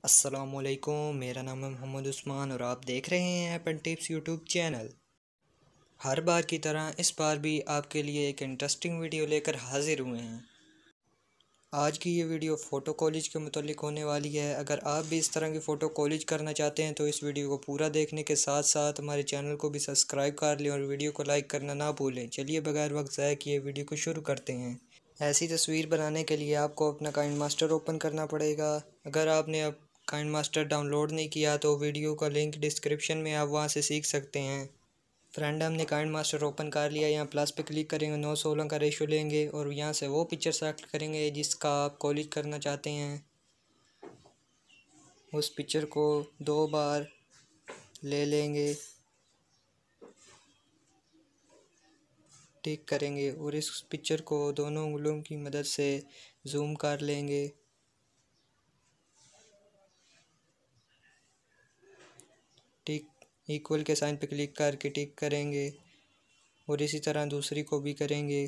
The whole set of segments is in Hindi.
अस्सलामुअलैकुम, मेरा नाम है मोहम्मद उस्मान और आप देख रहे हैं app and tips YouTube channel. हर बार की तरह इस बार भी आपके लिए एक इंटरेस्टिंग वीडियो लेकर हाजिर हुए हैं। आज की ये वीडियो फ़ोटो कॉलेज के मुतालिक होने वाली है। अगर आप भी इस तरह की फ़ोटो कॉलेज करना चाहते हैं तो इस वीडियो को पूरा देखने के साथ साथ हमारे चैनल को भी सब्सक्राइब कर लें और वीडियो को लाइक करना ना भूलें। चलिए बगैर वक्त ज़ाया किए वीडियो को शुरू करते हैं। ऐसी तस्वीर बनाने के लिए आपको अपना काइंड मास्टर ओपन करना पड़ेगा। अगर आपने अब काइंड मास्टर डाउनलोड नहीं किया तो वीडियो का लिंक डिस्क्रिप्शन में आप वहां से सीख सकते हैं। फ्रेंड, हमने काइंड मास्टर ओपन कर लिया। यहाँ प्लस पे क्लिक करेंगे, 9:16 का रेशो लेंगे और यहाँ से वो पिक्चर सेलेक्ट करेंगे जिसका आप कॉलेज करना चाहते हैं। उस पिक्चर को 2 बार ले लेंगे, टिक करेंगे और इस पिक्चर को दोनों उंगलियों की मदद से जूम कर लेंगे। टिक इक्वल के साइन पे क्लिक करके टिक करेंगे और इसी तरह दूसरी को भी करेंगे।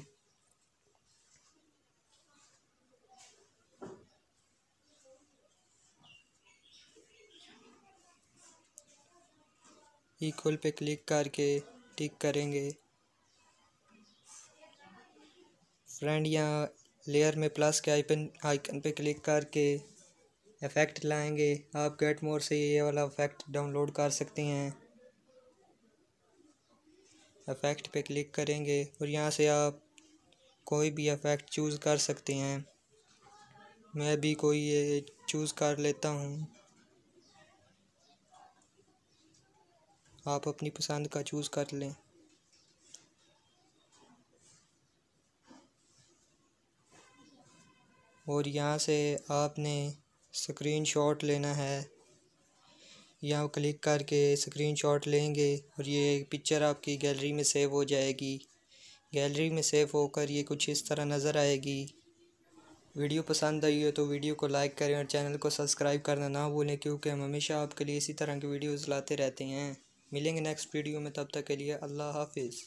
इक्वल पे क्लिक करके टिक करेंगे। फ्रेंड, यहाँ लेयर में प्लस के आइकन पे क्लिक करके इफ़ेक्ट लाएंगे। आप गेट मोर से ये वाला इफ़ेक्ट डाउनलोड कर सकते हैं। इफ़ेक्ट पे क्लिक करेंगे और यहाँ से आप कोई भी इफ़ेक्ट चूज़ कर सकते हैं। मैं भी कोई ये चूज़ कर लेता हूँ। आप अपनी पसंद का चूज़ कर लें। और यहाँ से आपने स्क्रीनशॉट लेना है। यहाँ क्लिक करके स्क्रीनशॉट लेंगे और ये पिक्चर आपकी गैलरी में सेव हो जाएगी। गैलरी में सेव होकर ये कुछ इस तरह नज़र आएगी। वीडियो पसंद आई हो तो वीडियो को लाइक करें और चैनल को सब्सक्राइब करना ना भूलें, क्योंकि हम हमेशा आपके लिए इसी तरह की वीडियोज़ लाते रहते हैं। मिलेंगे नेक्स्ट वीडियो में, तब तक के लिए अल्लाह हाफिज़।